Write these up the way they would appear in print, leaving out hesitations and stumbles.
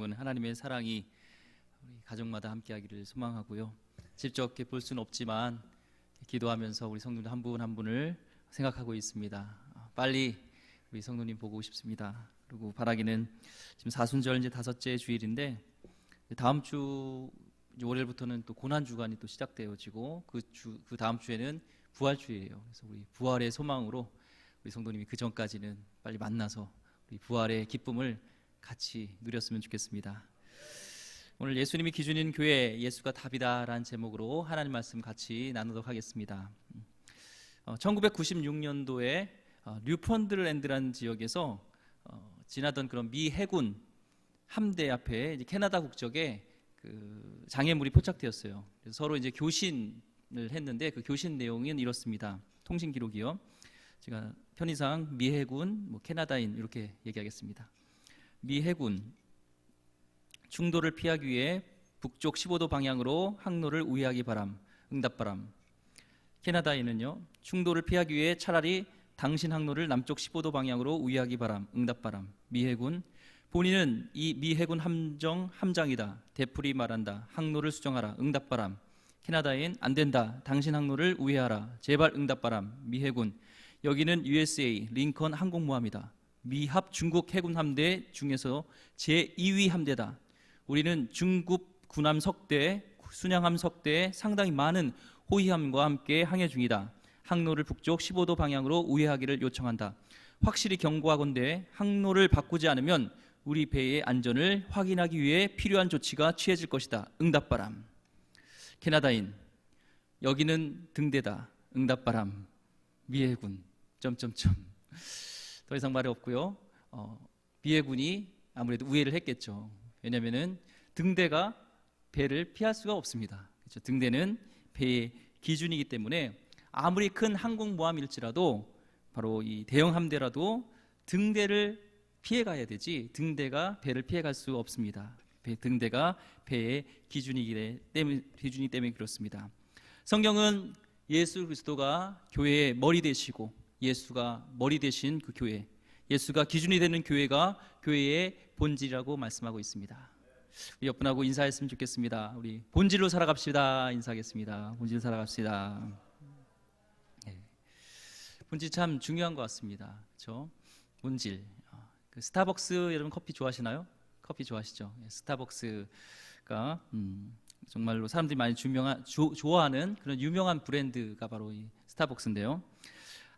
담은 하나님의 사랑이 우리 가정마다 함께하기를 소망하고요. 직접 볼 수는 없지만 기도하면서 우리 성도님 한 분 한 분을 생각하고 있습니다. 빨리 우리 성도님 보고 싶습니다. 그리고 바라기는 지금 사순절 이제 5째 주일인데 다음 주 월요일부터는 또 고난 주간이 또 시작되어지고 그 다음 주에는 부활 주일이에요. 그래서 우리 부활의 소망으로 우리 성도님이 그 전까지는 빨리 만나서 우리 부활의 기쁨을 같이 누렸으면 좋겠습니다. 오늘 예수님이 기준인 교회, 예수가 답이다라는 제목으로 하나님 말씀 같이 나누도록 하겠습니다. 1996년도에 뉴펀드랜드라는 지역에서 지나던 그런 미 해군 함대 앞에 이제 캐나다 국적의 그 장애물이 포착되었어요. 그래서 서로 이제 교신을 했는데 그 교신 내용은 이렇습니다. 통신 기록이요. 제가 편의상 미 해군, 캐나다인 이렇게 얘기하겠습니다. 미 해군 충돌을 피하기 위해 북쪽 15도 방향으로 항로를 우회하기 바람. 응답 바람. 캐나다인은요, 충돌을 피하기 위해 차라리 당신 항로를 남쪽 15도 방향으로 우회하기 바람. 응답 바람. 미 해군 본인은 이 미 해군 함장이다. 되풀이 말한다. 항로를 수정하라. 응답 바람. 캐나다인 안 된다. 당신 항로를 우회하라. 제발 응답 바람. 미 해군 여기는 USA 링컨 항공모함이다. 미합 중국 해군 함대 중에서 제2위 함대다. 우리는 중국 군함 석대, 순양함 석대에 상당히 많은 호위함과 함께 항해 중이다. 항로를 북쪽 15도 방향으로 우회하기를 요청한다. 확실히 경고하건대 항로를 바꾸지 않으면 우리 배의 안전을 확인하기 위해 필요한 조치가 취해질 것이다. 응답바람. 캐나다인 여기는 등대다. 응답바람. 미해군 더 이상 말이 없고요. 미해군이 아무래도 우회를 했겠죠. 왜냐하면은 등대가 배를 피할 수가 없습니다. 그렇죠? 등대는 배의 기준이기 때문에 아무리 큰 항공모함일지라도 바로 이 대형 함대라도 등대를 피해가야 되지 등대가 배를 피해갈 수 없습니다. 등대가 배의 기준이기 때문에 그렇습니다. 성경은 예수 그리스도가 교회의 머리 되시고 예수가 머리 되신 그 교회, 예수가 기준이 되는 교회가 교회의 본질이라고 말씀하고 있습니다. 우리 옆분하고 인사했으면 좋겠습니다. 우리 본질로 살아갑시다. 인사하겠습니다. 본질로 살아갑시다. 네. 본질 참 중요한 것 같습니다. 그렇죠? 본질. 그 스타벅스 여러분 커피 좋아하시나요? 커피 좋아하시죠? 스타벅스가 정말로 사람들이 많이 좋아하는 그런 유명한 브랜드가 바로 이 스타벅스인데요.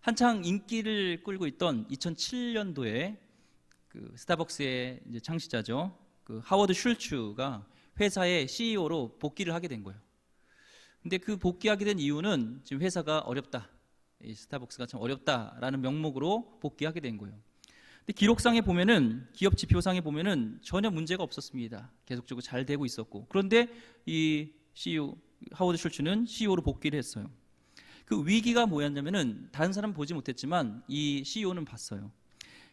한창 인기를 끌고 있던 2007년도에 그 스타벅스의 이제 창시자죠. 그 하워드 슐츠가 회사의 CEO로 복귀를 하게 된 거예요. 근데 그 복귀하게 된 이유는 지금 회사가 어렵다. 이 스타벅스가 참 어렵다라는 명목으로 복귀하게 된 거예요. 근데 기록상에 보면은 기업 지표상에 보면은 전혀 문제가 없었습니다. 계속적으로 잘 되고 있었고. 그런데 이 CEO 하워드 슐츠는 CEO로 복귀를 했어요. 그 위기가 뭐였냐면은 다른 사람 보지 못했지만 이 CEO는 봤어요.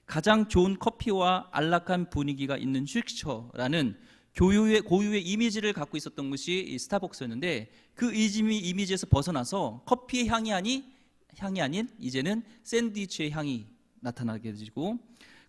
가장 좋은 커피와 안락한 분위기가 있는 슈익처라는 고유의 이미지를 갖고 있었던 것이 이 스타벅스였는데 그 이미지에서 벗어나서 커피의 향이 아닌 이제는 샌드위치의 향이 나타나게 되고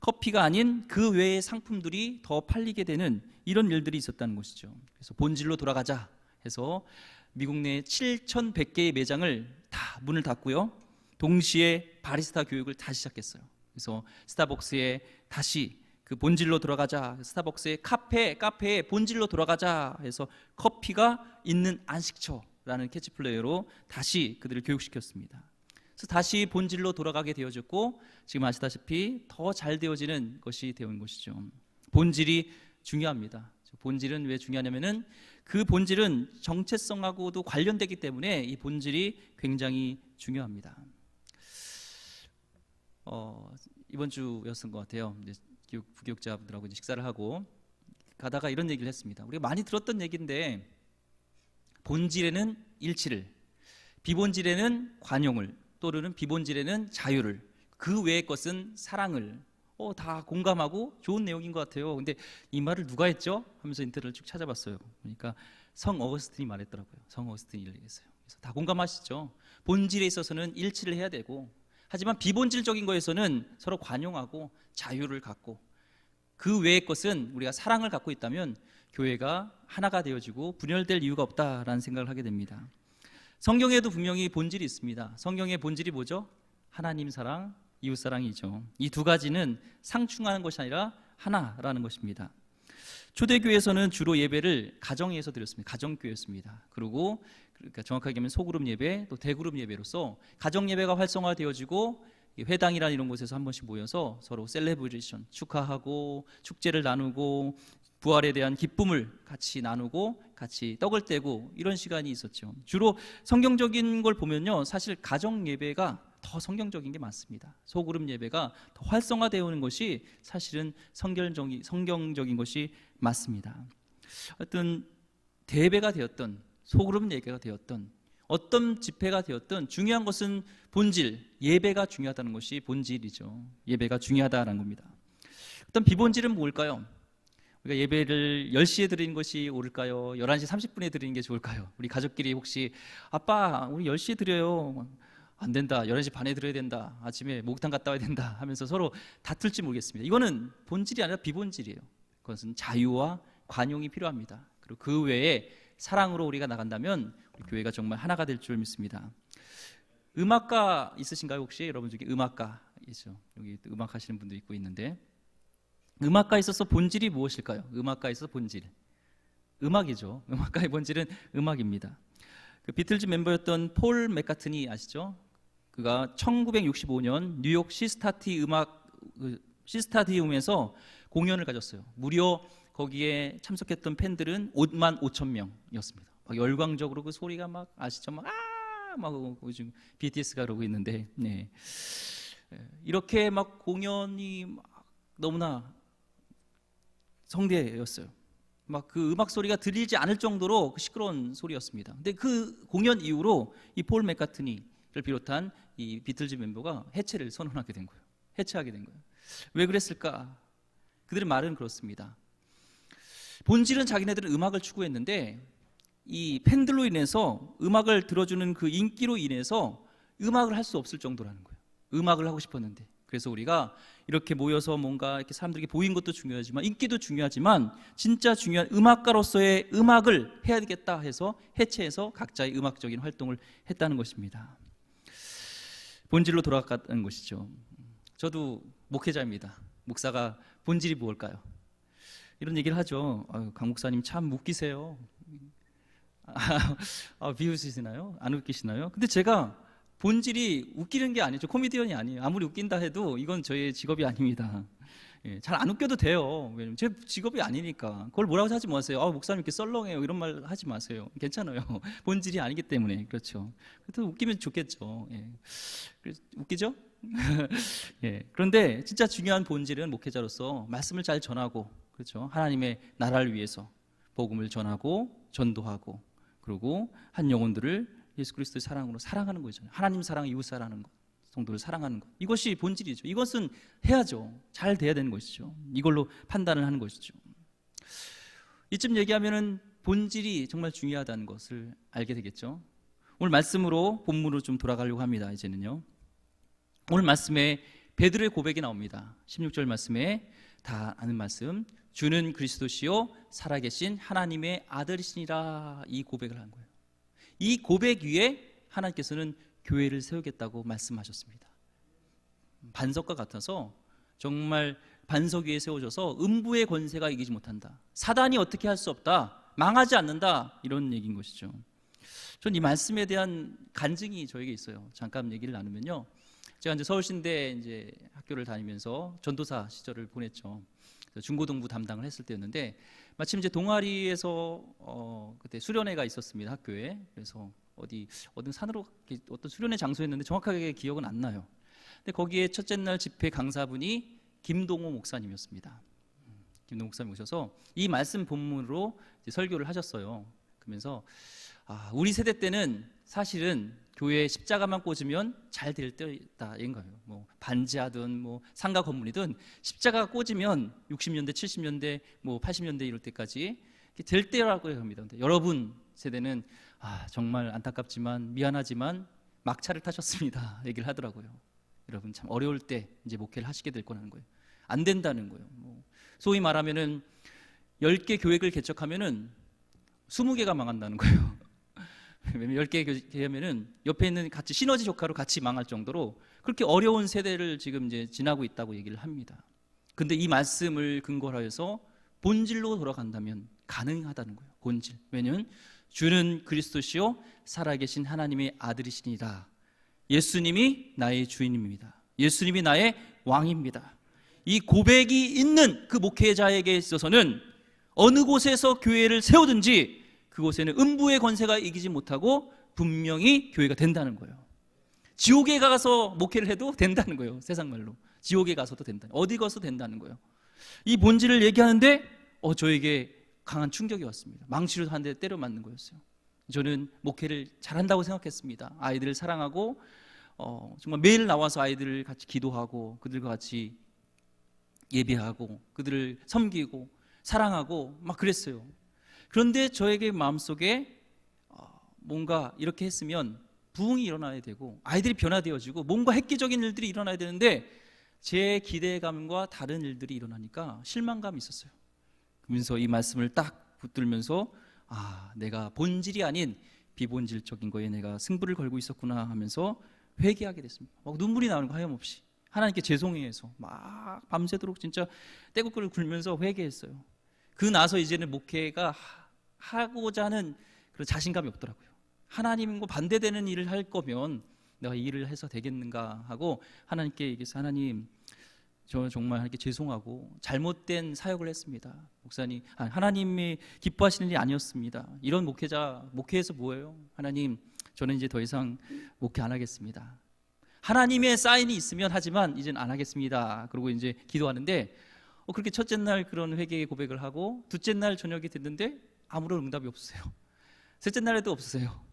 커피가 아닌 그 외의 상품들이 더 팔리게 되는 이런 일들이 있었다는 것이죠. 그래서 본질로 돌아가자 해서 미국 내 7,100개의 매장을 다 문을 닫고요. 동시에 바리스타 교육을 다시 시작했어요. 그래서 스타벅스에 다시 그 본질로 돌아가자. 스타벅스의 카페의 본질로 돌아가자 해서 커피가 있는 안식처라는 캐치플레이어로 다시 그들을 교육시켰습니다. 그래서 다시 본질로 돌아가게 되어졌고 지금 아시다시피 더 잘 되어지는 것이 되온 것이죠. 본질이 중요합니다. 본질은 왜 중요하냐면은 그 본질은 정체성하고도 관련되기 때문에 이 본질이 굉장히 중요합니다. 이번 주였던 것 같아요. 이제 부교육자분들하고 이제 식사를 하고 가다가 이런 얘기를 했습니다. 우리가 많이 들었던 얘기인데 본질에는 일치를, 비본질에는 관용을, 또는 비본질에는 자유를, 그 외의 것은 사랑을 다 공감하고 좋은 내용인 것 같아요. 근데 이 말을 누가 했죠? 하면서 인터넷을 쭉 찾아봤어요. 그러니까 성 어거스틴이 말했더라고요. 성 어거스틴이 얘기했어요. 그래서 다 공감하시죠? 본질에 있어서는 일치를 해야 되고 하지만 비본질적인 거에서는 서로 관용하고 자유를 갖고 그 외의 것은 우리가 사랑을 갖고 있다면 교회가 하나가 되어지고 분열될 이유가 없다라는 생각을 하게 됩니다. 성경에도 분명히 본질이 있습니다. 성경의 본질이 뭐죠? 하나님 사랑, 이웃 사랑이죠. 이 두 가지는 상충하는 것이 아니라 하나라는 것입니다. 초대교회에서는 주로 예배를 가정에서 드렸습니다. 가정교회였습니다. 그리고 그러니까 정확하게 하면 소그룹 예배, 또 대그룹 예배로서 가정 예배가 활성화되어지고 회당이라는 이런 곳에서 한 번씩 모여서 서로 셀레브레이션, 축하하고 축제를 나누고 부활에 대한 기쁨을 같이 나누고 같이 떡을 떼고 이런 시간이 있었죠. 주로 성경적인 걸 보면요, 사실 가정 예배가 더 성경적인 게 많습니다. 소그룹 예배가 더 활성화되어 오는 것이 사실은 성경적인 것이 맞습니다. 어떤 대회가 되었던 소그룹 예배가 되었던 어떤 집회가 되었던 중요한 것은 본질, 예배가 중요하다는 것이 본질이죠. 예배가 중요하다는 겁니다. 어떤 비본질은 뭘까요? 우리가 예배를 10시에 드리는 것이 옳을까요? 11시 30분에 드리는 게 좋을까요? 우리 가족끼리 혹시 아빠 우리 10시에 드려요. 안 된다. 11시 반에 드려야 된다. 아침에 목욕탕 갔다 와야 된다 하면서 서로 다툴지 모르겠습니다. 이거는 본질이 아니라 비본질이에요. 그것은 자유와 관용이 필요합니다. 그리고 그 외에 사랑으로 우리가 나간다면 우리 교회가 정말 하나가 될 줄 믿습니다. 음악가 있으신가요? 혹시 여러분 중에 음악가 있죠? 여기 음악 하시는 분도 있고 있는데 음악가에 있어서 본질이 무엇일까요? 음악가에 있어서 본질, 음악이죠. 음악가의 본질은 음악입니다. 그 비틀즈 멤버였던 폴 맥카트니 아시죠? 그가 1965년 뉴욕 시스타디움에서 공연을 가졌어요. 무려 거기에 참석했던 팬들은 5만 5천 명이었습니다. 막 열광적으로 그 소리가 막 아시죠? 막 요즘 BTS가 그러고 있는데, 네. 이렇게 막 공연이 막 너무나 성대였어요. 막 그 음악 소리가 들리지 않을 정도로 시끄러운 소리였습니다. 근데 그 공연 이후로 이 폴 맥카트니를 비롯한 이 비틀즈 멤버가 해체를 선언하게 된 거예요. 해체하게 된 거예요. 왜 그랬을까? 그들의 말은 그렇습니다. 본질은 자기네들은 음악을 추구했는데 이 팬들로 인해서 음악을 들어주는 그 인기로 인해서 음악을 할 수 없을 정도라는 거예요. 음악을 하고 싶었는데. 그래서 우리가 이렇게 모여서 뭔가 이렇게 사람들에게 보이는 것도 중요하지만 인기도 중요하지만 진짜 중요한 음악가로서의 음악을 해야 되겠다 해서 해체해서 각자의 음악적인 활동을 했다는 것입니다. 본질로 돌아갔다는 것이죠. 저도 목회자입니다. 목사가 본질이 무엇일까요? 이런 얘기를 하죠. 강 목사님 참 웃기세요. 비웃으시나요? 안 웃기시나요? 근데 제가 본질이 웃기는 게 아니죠. 코미디언이 아니에요. 아무리 웃긴다 해도 이건 저의 직업이 아닙니다. 잘 안 웃겨도 돼요. 왜냐면 제 직업이 아니니까. 그걸 뭐라고 하지 마세요. 목사님 이렇게 썰렁해요. 이런 말 하지 마세요. 괜찮아요. 본질이 아니기 때문에. 그렇죠. 그래도 웃기면 좋겠죠. 웃기죠? 그런데 진짜 중요한 본질은 목회자로서 말씀을 잘 전하고, 그렇죠. 하나님의 나라를 위해서 복음을 전하고 전도하고, 그리고 한 영혼들을 예수 그리스도의 사랑으로 사랑하는 거잖아요. 하나님 사랑, 이웃 사랑하는 것, 성도를 사랑하는 것. 이것이 본질이죠. 이것은 해야죠. 잘 돼야 되는 것이죠. 이걸로 판단을 하는 것이죠. 이쯤 얘기하면은 본질이 정말 중요하다는 것을 알게 되겠죠. 오늘 말씀으로 본문으로 좀 돌아가려고 합니다. 이제는요. 오늘 말씀에 베드로의 고백이 나옵니다. 16절 말씀에 다 아는 말씀. 주는 그리스도시요 살아계신 하나님의 아들이시니라. 이 고백을 한 거예요. 이 고백 위에 하나님께서는 교회를 세우겠다고 말씀하셨습니다. 반석과 같아서 정말 반석 위에 세워져서 음부의 권세가 이기지 못한다. 사단이 어떻게 할 수 없다. 망하지 않는다. 이런 얘기인 것이죠. 전 이 말씀에 대한 간증이 저에게 있어요. 잠깐 얘기를 나누면요. 제가 이제 서울신대 이제 학교를 다니면서 전도사 시절을 보냈죠. 중고등부 담당을 했을 때였는데 마침 이제 동아리에서 그때 수련회가 있었습니다. 학교에. 그래서 어느 산으로 어떤 수련회 장소였는데 정확하게 기억은 안 나요. 근데 거기에 첫째 날 집회 강사분이 김동호 목사님이었습니다. 김동호 목사님 오셔서 이 말씀 본문으로 이제 설교를 하셨어요. 그러면서 우리 세대 때는 사실은 교회에 십자가만 꽂으면 잘 될 때다 이런 거예요. 뭐 반지하든 뭐 상가 건물이든 십자가가 꽂으면 60년대, 70년대, 뭐 80년대 이럴 때까지 될 때라고 합니다. 근데 여러분 세대는 정말 안타깝지만 미안하지만 막차를 타셨습니다. 얘기를 하더라고요. 여러분 참 어려울 때 이제 목회를 하시게 될 거라는 거예요. 안 된다는 거예요. 소위 말하면은 10개 교회를 개척하면은 20개가 망한다는 거예요. 10개 교회면은 옆에 있는 같이 시너지 효과로 같이 망할 정도로 그렇게 어려운 세대를 지금 이제 지나고 있다고 얘기를 합니다. 근데 이 말씀을 근거로 해서 본질로 돌아간다면 가능하다는 거예요. 본질. 왜냐하면 주는 그리스도시요 살아계신 하나님의 아들이시니라. 예수님이 나의 주인입니다. 예수님이 나의 왕입니다. 이 고백이 있는 그 목회자에게 있어서는 어느 곳에서 교회를 세우든지 그곳에는 음부의 권세가 이기지 못하고 분명히 교회가 된다는 거예요. 지옥에 가서 목회를 해도 된다는 거예요. 세상 말로 지옥에 가서도 된다. 어디 가서 된다는 거예요. 이 본질을 얘기하는데 저에게 강한 충격이 왔습니다. 망치로 한 대 때려 맞는 거였어요. 저는 목회를 잘한다고 생각했습니다. 아이들을 사랑하고 정말 매일 나와서 아이들을 같이 기도하고 그들과 같이 예배하고 그들을 섬기고 사랑하고 막 그랬어요. 그런데 저에게 마음속에 뭔가 이렇게 했으면 부흥이 일어나야 되고 아이들이 변화되어지고 뭔가 획기적인 일들이 일어나야 되는데 제 기대감과 다른 일들이 일어나니까 실망감이 있었어요. 그러면서 이 말씀을 딱 붙들면서 내가 본질이 아닌 비본질적인 거에 내가 승부를 걸고 있었구나 하면서 회개하게 됐습니다. 막 눈물이 나오는 거 하염없이 하나님께 죄송해해서 막 밤새도록 진짜 떼국을 굴면서 회개했어요. 그 나서 이제는 목회가 하고자 하는 그런 자신감이 없더라고요. 하나님과 반대되는 일을 할 거면 내가 이 일을 해서 되겠는가 하고 하나님께 얘기해서 하나님 저 정말 하나님께 죄송하고 잘못된 사역을 했습니다. 목사님 하나님이 기뻐하시는 일이 아니었습니다. 이런 목회에서 뭐예요? 하나님 저는 이제 더 이상 목회 안 하겠습니다. 하나님의 사인이 있으면 하지만 이제는 안 하겠습니다. 그리고 이제 기도하는데 그렇게 첫째 날 그런 회개의 고백을 하고 둘째 날 저녁이 됐는데 아무런 응답이 없으세요. 셋째 날에도 없으세요.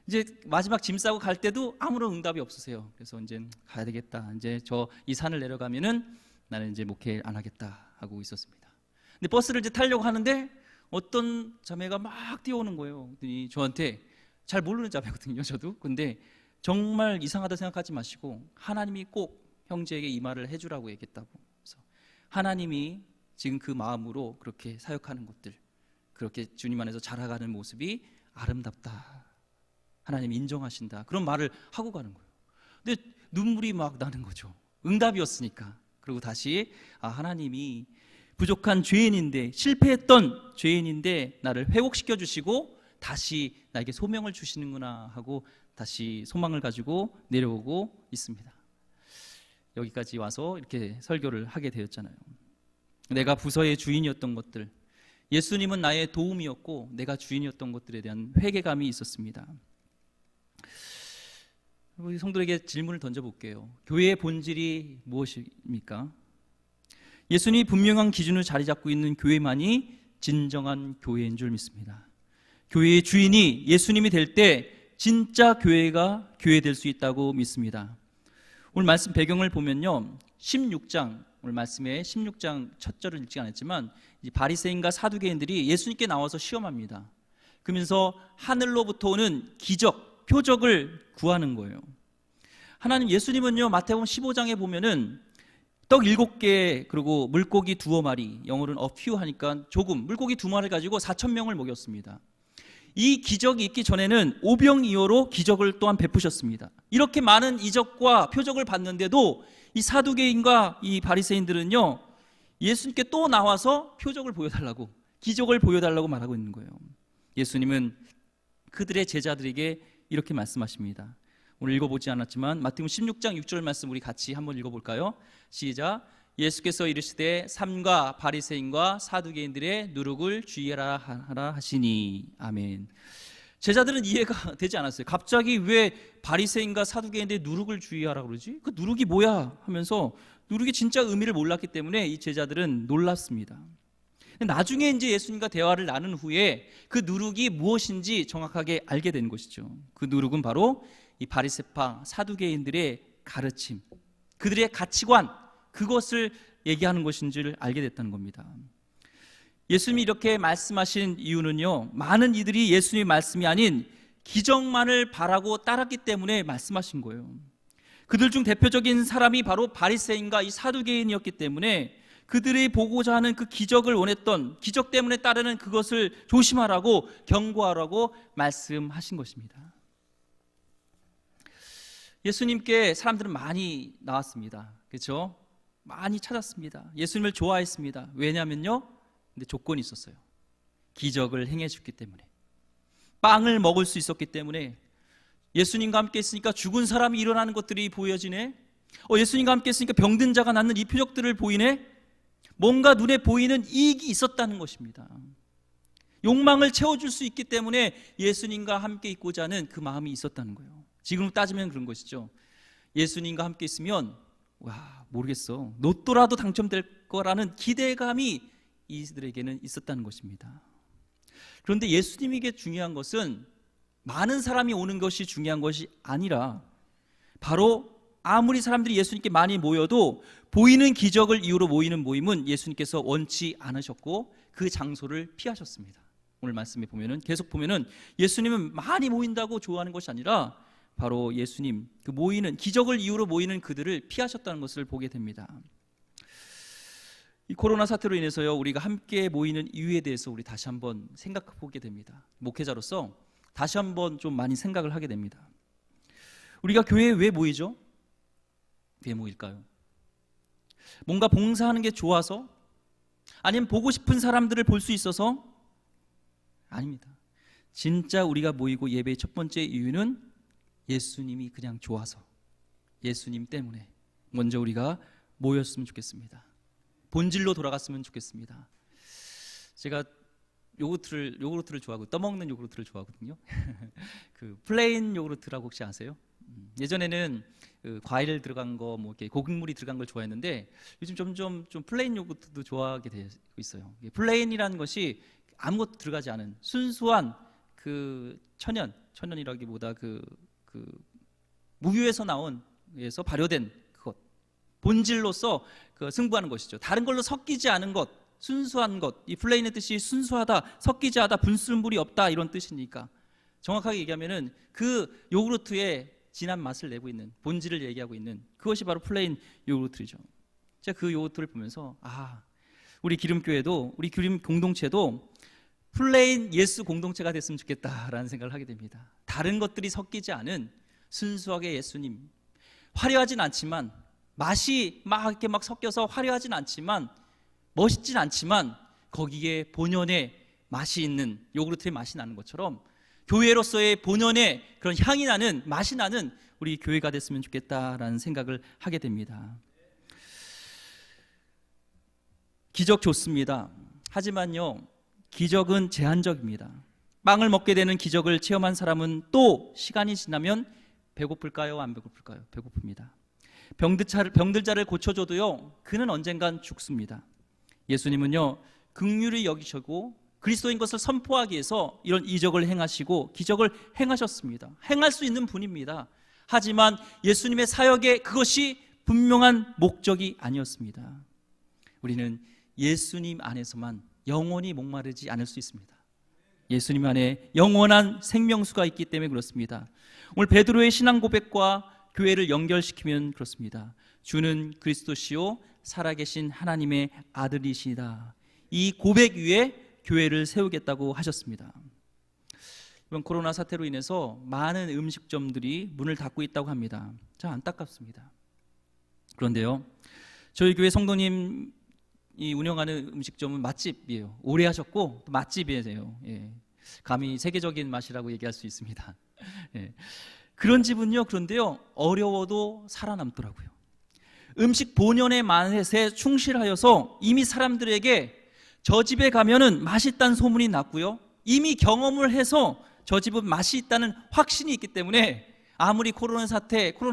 이제 마지막 짐 싸고 갈 때도 아무런 응답이 없으세요. 그래서 이제 가야 되겠다. 이제 이 산을 내려가면은 나는 이제 목회 안 하겠다 하고 있었습니다. 근데 버스를 이제 타려고 하는데 어떤 자매가 막 뛰어오는 거예요. 저한테 잘 모르는 자매거든요, 저도. 근데 정말 이상하다 생각하지 마시고 하나님이 꼭 형제에게 이 말을 해주라고 얘기했다고. 그래서 하나님이 지금 그 마음으로 그렇게 사역하는 것들, 그렇게 주님 안에서 자라가는 모습이 아름답다. 하나님 인정하신다. 그런 말을 하고 가는 거예요. 근데 눈물이 막 나는 거죠. 응답이었으니까. 그리고 다시 하나님이 부족한 죄인인데 실패했던 죄인인데 나를 회복시켜 주시고 다시 나에게 소명을 주시는구나 하고 다시 소망을 가지고 내려오고 있습니다. 여기까지 와서 이렇게 설교를 하게 되었잖아요. 내가 부서의 주인이었던 것들, 예수님은 나의 도움이었고 내가 주인이었던 것들에 대한 회개감이 있었습니다. 우리 성도에게 질문을 던져볼게요. 교회의 본질이 무엇입니까? 예수님이 분명한 기준을 자리 잡고 있는 교회만이 진정한 교회인 줄 믿습니다. 교회의 주인이 예수님이 될 때 진짜 교회가 교회될 수 있다고 믿습니다. 오늘 말씀 배경을 보면요, 16장, 오늘 말씀에 16장 첫 절을 읽지 않았지만 바리새인과 사두개인들이 예수님께 나와서 시험합니다. 그러면서 하늘로부터 오는 기적, 표적을 구하는 거예요. 하나님, 예수님은요, 마태복음 15장에 보면은 떡 7개 그리고 물고기 2마리, 영어로는 a few 하니까 조금, 물고기 2마리 가지고 4,000명을 먹였습니다. 이 기적이 있기 전에는 오병이어로 기적을 또한 베푸셨습니다. 이렇게 많은 이적과 표적을 봤는데도 이 사두개인과 이 바리새인들은요, 예수님께 또 나와서 표적을 보여달라고, 기적을 보여달라고 말하고 있는 거예요. 예수님은 그들의 제자들에게 이렇게 말씀하십니다. 오늘 읽어보지 않았지만 마태복음 16장 6절 말씀 우리 같이 한번 읽어볼까요? 시작. 예수께서 이르시되 삼가 바리새인과 사두개인들의 누룩을 주의하라 하시니. 아멘. 제자들은 이해가 되지 않았어요. 갑자기 왜 바리새인과 사두개인들의 누룩을 주의하라 그러지? 그 누룩이 뭐야? 하면서 누룩이 진짜 의미를 몰랐기 때문에 이 제자들은 놀랐습니다. 나중에 이제 예수님과 대화를 나눈 후에 그 누룩이 무엇인지 정확하게 알게 된 것이죠. 그 누룩은 바로 이 바리새파 사두개인들의 가르침, 그들의 가치관, 그것을 얘기하는 것인 줄 알게 됐다는 겁니다. 예수님이 이렇게 말씀하신 이유는요, 많은 이들이 예수님의 말씀이 아닌 기적만을 바라고 따랐기 때문에 말씀하신 거예요. 그들 중 대표적인 사람이 바로 바리새인과 이 사두개인이었기 때문에 그들이 보고자 하는 그 기적을 원했던, 기적 때문에 따르는 그것을 조심하라고, 경고하라고 말씀하신 것입니다. 예수님께 사람들은 많이 나왔습니다. 그렇죠? 많이 찾았습니다. 예수님을 좋아했습니다. 왜냐면요, 근데 조건이 있었어요. 기적을 행해 주기 때문에, 빵을 먹을 수 있었기 때문에. 예수님과 함께 있으니까 죽은 사람이 일어나는 것들이 보여지네. 예수님과 함께 있으니까 병든 자가 낫는 이 표적들을 보이네. 뭔가 눈에 보이는 이익이 있었다는 것입니다. 욕망을 채워줄 수 있기 때문에 예수님과 함께 있고자 하는 그 마음이 있었다는 거예요. 지금 따지면 그런 것이죠. 예수님과 함께 있으면 모르겠어, 로또라도 당첨될 거라는 기대감이 이들에게는 있었다는 것입니다. 그런데 예수님에게 중요한 것은 많은 사람이 오는 것이 중요한 것이 아니라, 바로 아무리 사람들이 예수님께 많이 모여도 보이는 기적을 이유로 모이는 모임은 예수님께서 원치 않으셨고 그 장소를 피하셨습니다. 오늘 말씀에 보면은, 계속 보면은 예수님은 많이 모인다고 좋아하는 것이 아니라 바로 예수님, 그 모이는, 기적을 이유로 모이는 그들을 피하셨다는 것을 보게 됩니다. 이 코로나 사태로 인해서요, 우리가 함께 모이는 이유에 대해서 우리 다시 한번 생각해 보게 됩니다. 목회자로서 다시 한번 좀 많이 생각을 하게 됩니다. 우리가 교회에 왜 모이죠? 왜 모일까요? 뭔가 봉사하는 게 좋아서? 아니면 보고 싶은 사람들을 볼 수 있어서? 아닙니다. 진짜 우리가 모이고 예배의 첫 번째 이유는 예수님이 그냥 좋아서, 예수님 때문에 먼저 우리가 모였으면 좋겠습니다. 본질로 돌아갔으면 좋겠습니다. 제가 요구르트를 좋아하고, 떠먹는 요구르트를 좋아하거든요. 그 플레인 요구르트라고 혹시 아세요? 예전에는 그 과일 들어간 거, 뭐 이렇게 고급물이 들어간 걸 좋아했는데 요즘 점점 좀 플레인 요구르트도 좋아하게 되고 있어요. 플레인이라는 것이 아무것도 들어가지 않은 순수한 그 천연이라기보다 그 무유에서 나온, 에서 발효된 그것, 본질로서 그 승부하는 것이죠. 다른 걸로 섞이지 않은 것, 순수한 것. 이 플레인의 뜻이 순수하다, 섞이지 않다, 분술물이 없다, 이런 뜻이니까 정확하게 얘기하면은 그 요구르트의 진한 맛을 내고 있는, 본질을 얘기하고 있는 그것이 바로 플레인 요구르트죠. 제가 그 요구르트를 보면서 우리 기름교회도, 우리 기름 공동체도 플레인 예수 공동체가 됐으면 좋겠다라는 생각을 하게 됩니다. 다른 것들이 섞이지 않은 순수하게 예수님, 화려하진 않지만, 맛이 막 이렇게 막 섞여서 화려하진 않지만, 멋있진 않지만 거기에 본연의 맛이 있는, 요구르트의 맛이 나는 것처럼 교회로서의 본연의 그런 향이 나는, 맛이 나는 우리 교회가 됐으면 좋겠다라는 생각을 하게 됩니다. 기적 좋습니다. 하지만요, 기적은 제한적입니다. 빵을 먹게 되는 기적을 체험한 사람은 또 시간이 지나면 배고플까요? 안 배고플까요? 배고픕니다. 병들자를 고쳐줘도요, 그는 언젠간 죽습니다. 예수님은요, 긍휼히 여기시고 그리스도인 것을 선포하기 위해서 이런 이적을 행하시고 기적을 행하셨습니다. 행할 수 있는 분입니다. 하지만 예수님의 사역에 그것이 분명한 목적이 아니었습니다. 우리는 예수님 안에서만 영원히 목마르지 않을 수 있습니다. 예수님 안에 영원한 생명수가 있기 때문에 그렇습니다. 오늘 베드로의 신앙 고백과 교회를 연결시키면 그렇습니다. 주는 그리스도시요 살아계신 하나님의 아들이시다. 이 고백 위에 교회를 세우겠다고 하셨습니다. 이번 코로나 사태로 인해서 많은 음식점들이 문을 닫고 있다고 합니다. 참 안타깝습니다. 그런데요, 저희 교회 성도님이 운영하는 음식점은 맛집이에요. 오래 하셨고 또 맛집이에요. 감히 세계적인 맛이라고 얘기할 수 있습니다. 그런 집은요, 그런데요, 어려워도 살아남더라고요. 음식 본연의 맛에 충실하여서 이미 사람들에게 저 집에 가면은 맛있다는 소문이 났고요, 이미 경험을 해서 저 집은 맛이 있다는 확신이 있기 때문에 아무리 코로나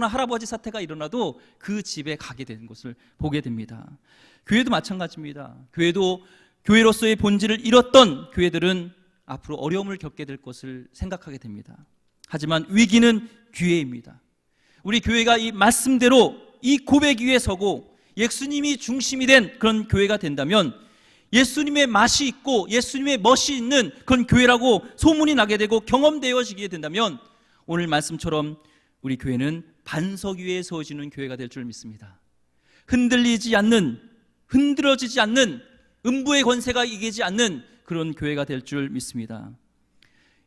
할아버지 사태가 일어나도 그 집에 가게 되는 것을 보게 됩니다. 교회도 마찬가지입니다. 교회도 교회로서의 본질을 잃었던 교회들은 앞으로 어려움을 겪게 될 것을 생각하게 됩니다. 하지만 위기는 기회입니다. 우리 교회가 이 말씀대로 이 고백 위에 서고 예수님이 중심이 된 그런 교회가 된다면, 예수님의 맛이 있고 예수님의 멋이 있는 그런 교회라고 소문이 나게 되고 경험되어지게 된다면, 오늘 말씀처럼 우리 교회는 반석 위에 서어지는 교회가 될 줄 믿습니다. 흔들리지 않는 흔들어지지 않는, 음부의 권세가 이기지 않는 그런 교회가 될 줄 믿습니다.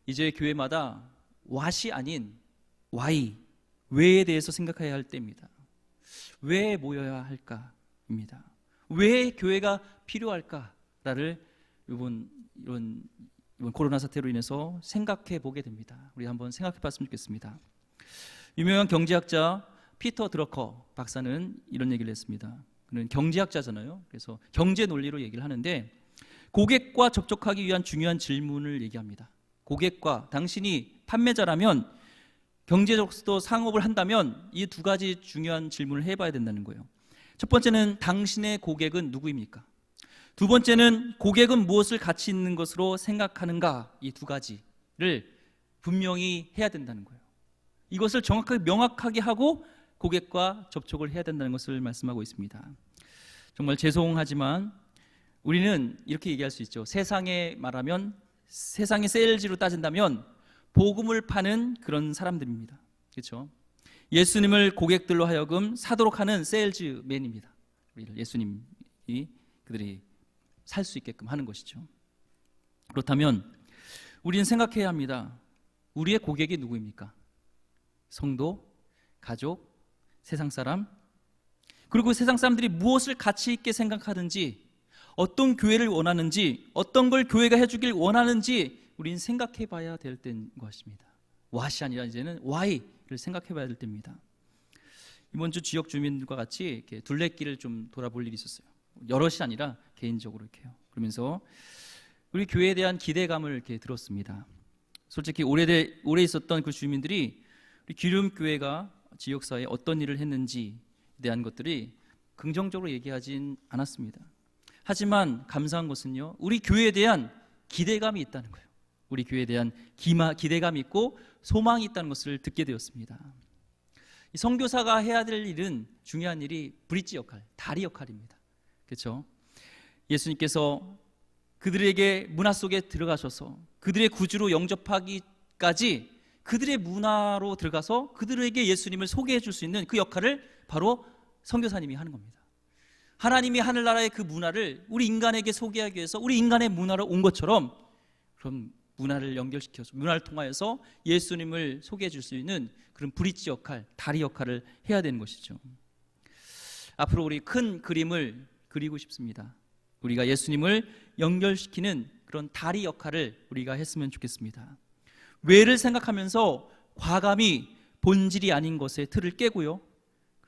이제 교회마다 왓이 아닌 why, 왜에 대해서 생각해야 할 때입니다. 왜 모여야 할까입니다. 왜 교회가 필요할까를 이번 코로나 사태로 인해서 생각해 보게 됩니다. 우리 한번 생각해 봤으면 좋겠습니다. 유명한 경제학자 피터 드러커 박사는 이런 얘기를 했습니다. 그는 경제학자잖아요. 그래서 경제 논리로 얘기를 하는데, 고객과 접촉하기 위한 중요한 질문을 얘기합니다. 고객과, 당신이 판매자라면, 경제적으로 상업을 한다면 이 두 가지 중요한 질문을 해봐야 된다는 거예요. 첫 번째는 당신의 고객은 누구입니까? 두 번째는 고객은 무엇을 가치 있는 것으로 생각하는가? 이 두 가지를 분명히 해야 된다는 거예요. 이것을 정확하게 명확하게 하고 고객과 접촉을 해야 된다는 것을 말씀하고 있습니다. 정말 죄송하지만 우리는 이렇게 얘기할 수 있죠. 세상에 말하면, 세상의 세일즈로 따진다면 복음을 파는 그런 사람들입니다. 그렇죠? 예수님을 고객들로 하여금 사도록 하는 세일즈맨입니다. 예수님이 그들이 살 수 있게끔 하는 것이죠. 그렇다면 우리는 생각해야 합니다. 우리의 고객이 누구입니까? 성도, 가족, 세상 사람, 그리고 세상 사람들이 무엇을 가치 있게 생각하든지, 어떤 교회를 원하는지, 어떤 걸 교회가 해주길 원하는지 우리는 생각해 봐야 될 때인 것입니다. what이 아니라 이제는 why를 생각해 봐야 될 때입니다. 이번 주 지역 주민들과 같이 이렇게 둘레길을 좀 돌아볼 일이 있었어요. 여럿이 아니라 개인적으로 이렇게요. 그러면서 우리 교회에 대한 기대감을 이렇게 들었습니다. 솔직히 오래 있었던 그 주민들이 우리 기름교회가 지역사회에 어떤 일을 했는지에 대한 것들이 긍정적으로 얘기하진 않았습니다. 하지만 감사한 것은요, 우리 교회에 대한 기대감이 있다는 거예요. 우리 교회에 대한 기대감이 있고 소망이 있다는 것을 듣게 되었습니다. 이 선교사가 해야 될 일은, 중요한 일이 브릿지 역할, 다리 역할입니다. 그렇죠? 예수님께서 그들에게 문화 속에 들어가셔서 그들의 구주로 영접하기까지 그들의 문화로 들어가서 그들에게 예수님을 소개해 줄 수 있는 그 역할을 바로 선교사님이 하는 겁니다. 하나님이 하늘나라의 그 문화를 우리 인간에게 소개하기 위해서 우리 인간의 문화로 온 것처럼, 그럼 문화를 연결시켜서, 문화를 통하여서 예수님을 소개해 줄 수 있는 그런 브릿지 역할, 다리 역할을 해야 되는 것이죠. 앞으로 우리 큰 그림을 그리고 싶습니다. 우리가 예수님을 연결시키는 그런 다리 역할을 우리가 했으면 좋겠습니다. 왜를 생각하면서 과감히 본질이 아닌 것의 틀을 깨고요,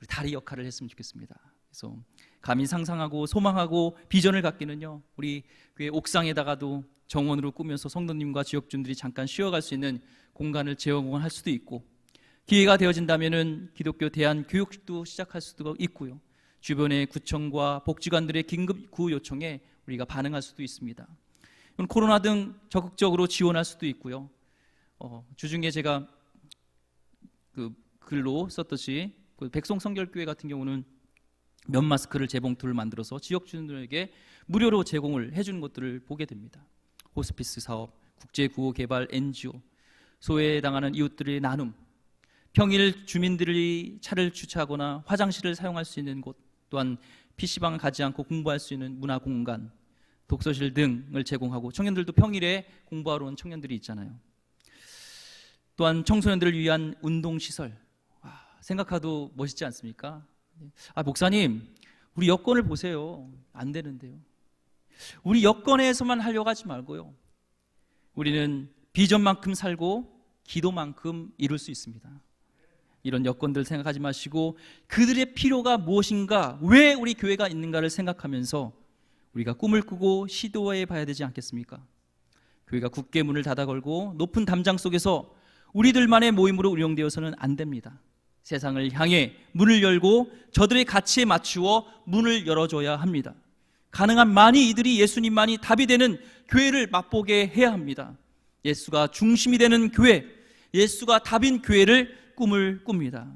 다리 역할을 했으면 좋겠습니다. 그래서 감히 상상하고 소망하고 비전을 갖기는요, 우리 교회 옥상에다가도 정원으로 꾸며서 성도님과 지역주민들이 잠깐 쉬어갈 수 있는 공간을 제공할 수도 있고, 기회가 되어진다면은 기독교 대안교육도 시작할 수도 있고요, 주변의 구청과 복지관들의 긴급 구호 요청에 우리가 반응할 수도 있습니다. 코로나 등 적극적으로 지원할 수도 있고요. 주중에 제가 그 글로 썼듯이 그 백송성결교회 같은 경우는 면 마스크를 재봉틀을 만들어서 지역 주민들에게 무료로 제공을 해주는 것들을 보게 됩니다. 호스피스 사업, 국제구호개발 NGO, 소외당하는 이웃들의 나눔, 평일 주민들이 차를 주차하거나 화장실을 사용할 수 있는 곳, 또한 PC방을 가지 않고 공부할 수 있는 문화공간, 독서실 등을 제공하고, 청년들도 평일에 공부하러 온 청년들이 있잖아요. 또한 청소년들을 위한 운동시설, 생각해도 멋있지 않습니까? 목사님, 우리 여건을 보세요. 안 되는데요. 우리 여건에서만 하려고 하지 말고요, 우리는 비전만큼 살고 기도만큼 이룰 수 있습니다. 이런 여건들 생각하지 마시고 그들의 필요가 무엇인가, 왜 우리 교회가 있는가를 생각하면서 우리가 꿈을 꾸고 시도해 봐야 되지 않겠습니까? 교회가 굳게 문을 닫아 걸고 높은 담장 속에서 우리들만의 모임으로 운영되어서는 안 됩니다. 세상을 향해 문을 열고 저들의 가치에 맞추어 문을 열어줘야 합니다. 가능한 많이 이들이 예수님만이 답이 되는 교회를 맛보게 해야 합니다. 예수가 중심이 되는 교회, 예수가 답인 교회를 꿈을 꿉니다.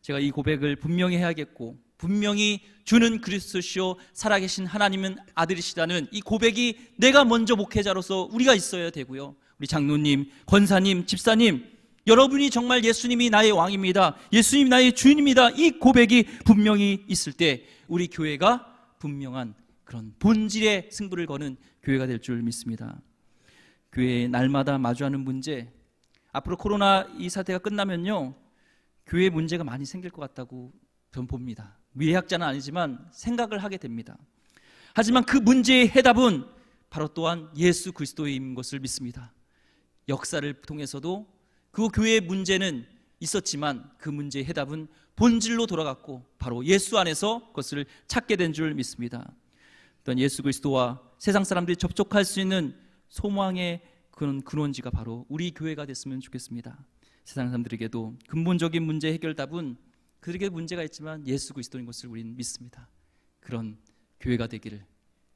제가 이 고백을 분명히 해야겠고, 분명히 주는 그리스도시요 살아계신 하나님은 아들이시다는 이 고백이 내가 먼저 목회자로서 우리가 있어야 되고요, 우리 장로님, 권사님, 집사님, 여러분이 정말 예수님이 나의 왕입니다, 예수님이 나의 주인입니다, 이 고백이 분명히 있을 때 우리 교회가 분명한 그런 본질의 승부를 거는 교회가 될 줄 믿습니다. 교회의 날마다 마주하는 문제, 앞으로 코로나 이 사태가 끝나면요, 교회 문제가 많이 생길 것 같다고 저는 봅니다. 미래학자는 아니지만 생각을 하게 됩니다. 하지만 그 문제의 해답은 바로 또한 예수 그리스도인 것을 믿습니다. 역사를 통해서도 그 교회의 문제는 있었지만 그 문제의 해답은 본질로 돌아갔고 바로 예수 안에서 그것을 찾게 된 줄 믿습니다. 어떤 예수 그리스도와 세상 사람들이 접촉할 수 있는 소망의 그런 근원지가 바로 우리 교회가 됐으면 좋겠습니다. 세상 사람들에게도 근본적인 문제 해결 답은 그들에게 문제가 있지만 예수 그리스도인 것을 우리는 믿습니다. 그런 교회가 되기를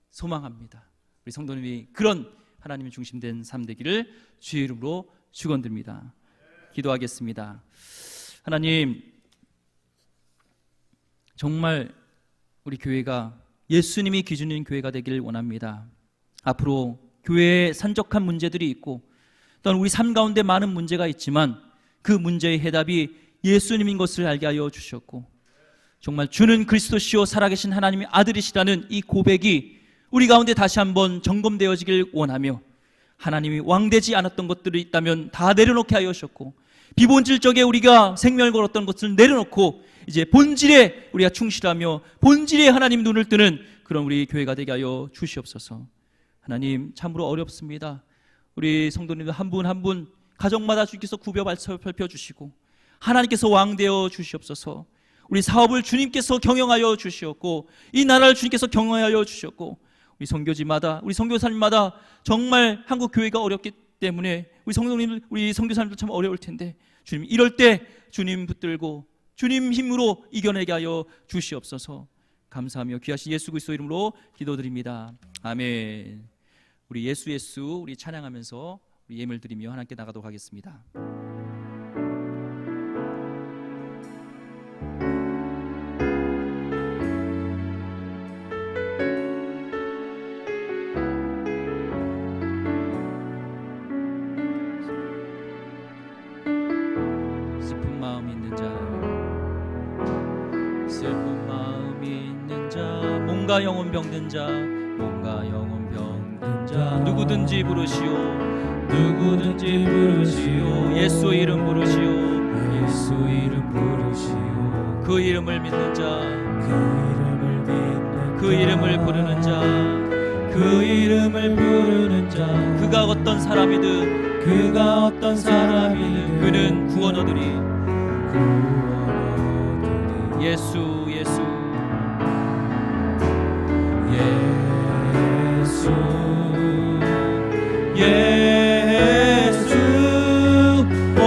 소망합니다. 우리 성도님이 그런 하나님의 중심된 삶 되기를 주의 이름으로 축원드립니다. 기도하겠습니다. 하나님, 정말 우리 교회가 예수님이 기준인 교회가 되기를 원합니다. 앞으로 교회에 산적한 문제들이 있고 또한 우리 삶 가운데 많은 문제가 있지만 그 문제의 해답이 예수님인 것을 알게 하여 주셨고 정말 주는 그리스도시요 살아계신 하나님의 아들이시라는 이 고백이 우리 가운데 다시 한번 점검되어지길 원하며 하나님이 왕되지 않았던 것들이 있다면 다 내려놓게 하여 주셨고 비본질적에 우리가 생명을 걸었던 것을 내려놓고 이제 본질에 우리가 충실하며 본질에 하나님 눈을 뜨는 그런 우리 교회가 되게 하여 주시옵소서. 하나님, 참으로 어렵습니다. 우리 성도님들 한 분 한 분 가정마다 주께서 구별 살펴주시고 하나님께서 왕되어 주시옵소서. 우리 사업을 주님께서 경영하여 주시었고 이 나라를 주님께서 경영하여 주셨고 우리 선교지마다 우리 선교사님마다 정말 한국 교회가 어렵기 때문에 우리 성도님들 우리 선교사님들 참 어려울 텐데 주님, 이럴 때 주님 붙들고 주님 힘으로 이겨내게 하여 주시옵소서. 감사하며 귀하신 예수 그리스도 이름으로 기도드립니다. 아멘. 우리 예수 우리 찬양하면서 우리 예물 드리며 하나님께 나가도록 하겠습니다. 슬픈 마음 있는 자, 몸과 영혼 병든 자, 누구든지 부르시오 예수 이름 부르시오 그 이름을 믿는 자, 그 이름을 부르는 자, 그가 어떤 사람이든 그는 구원 얻으리. 예수 오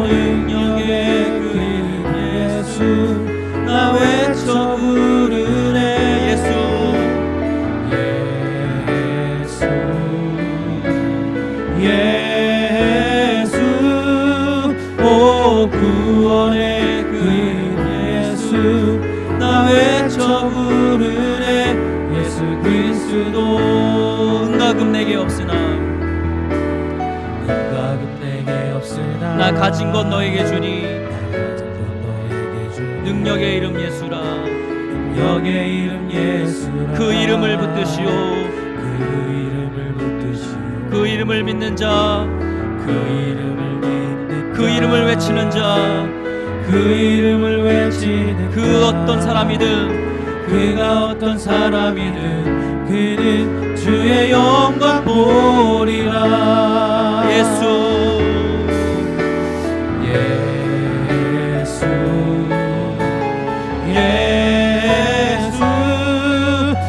능력의 그 이름 예수 나 외쳐 부르네. 예수 오 구원의 그 이름 예수 나 외쳐 부르네. 예수 그리스도 은가금 내게 없으나 나 가진 것 너에게 주니 능력의 이름 예수라. 그 이름을 붙드시오. 그 이름을 믿는 자, 그 이름을 외치는 자, 그 어떤 사람이든 그는 주의 영광 보리라. 예수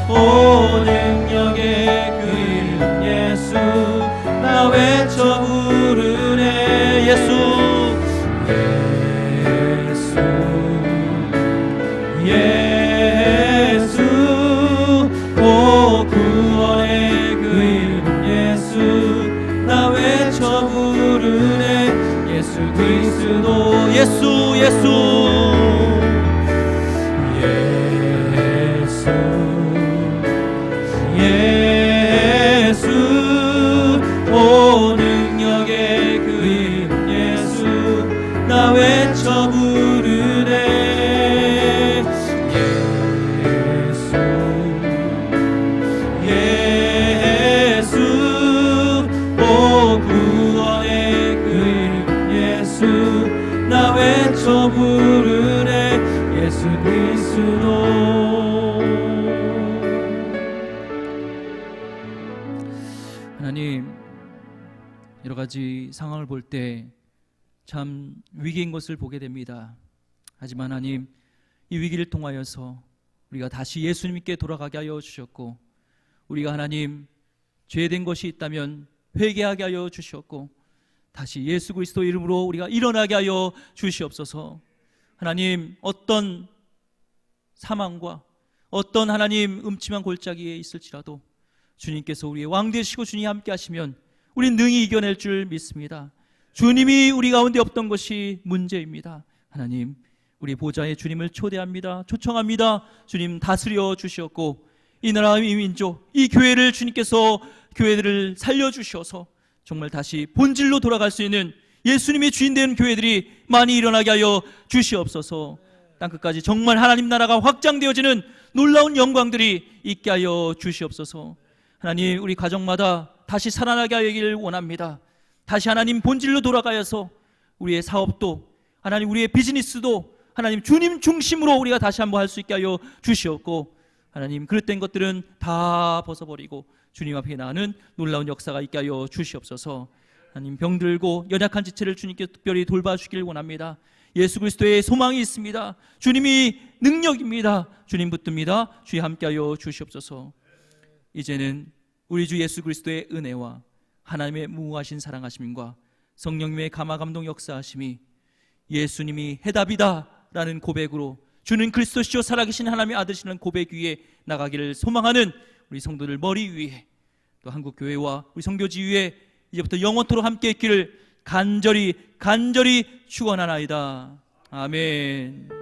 오 능력의 그 이름 예수 나 외쳐 부르네. 예수 오 구원의 그 이름 예수 나 외쳐 부르네. 예수 그리스도 예수 오 능력의 그 이름 예수 나 외쳐 부르네. 예수 불러 부르네 예수 그리스도. 하나님, 여러 가지 상황을 볼 때 참 위기인 것을 보게 됩니다. 하지만 하나님, 이 위기를 통하여서 우리가 다시 예수님께 돌아가게 하여 주셨고, 우리가 하나님 죄된 것이 있다면 회개하게 하여 주셨고, 다시 예수 그리스도 이름으로 우리가 일어나게 하여 주시옵소서. 하나님, 어떤 사망과 어떤 하나님 음침한 골짜기에 있을지라도 주님께서 우리의 왕 되시고 주님이 함께 하시면 우리는 능히 이겨낼 줄 믿습니다. 주님이 우리 가운데 없던 것이 문제입니다. 하나님, 우리 보좌에 주님을 초대합니다. 초청합니다. 주님 다스려 주시었고, 이 나라, 이 민족, 이 교회를 주님께서 교회들을 살려주셔서 정말 다시 본질로 돌아갈 수 있는 예수님의 주인 된 교회들이 많이 일어나게 하여 주시옵소서. 땅끝까지 정말 하나님 나라가 확장되어지는 놀라운 영광들이 있게 하여 주시옵소서. 하나님, 우리 가정마다 다시 살아나게 하기를 원합니다. 다시 하나님 본질로 돌아가서 우리의 사업도, 하나님 우리의 비즈니스도 하나님 주님 중심으로 우리가 다시 한번 할 수 있게 하여 주시옵고, 하나님 그릇된 것들은 다 벗어버리고 주님 앞에 나가는 놀라운 역사가 있게 하여 주시옵소서. 하나님, 병들고 연약한 지체를 주님께 특별히 돌봐주시길 원합니다. 예수 그리스도의 소망이 있습니다. 주님이 능력입니다. 주님 붙듭니다. 주님 함께하여 주시옵소서. 이제는 우리 주 예수 그리스도의 은혜와 하나님의 무궁하신 사랑하심과 성령님의 감화감동 역사하심이 예수님이 해답이다 라는 고백으로 주는 그리스도시요 살아계신 하나님의 아들이시라는 고백 위에 나가기를 소망하는 우리 성도들 머리 위에, 또 한국교회와 우리 성교지 위에 이제부터 영원토록 함께 있기를 간절히 축원하나이다. 아멘.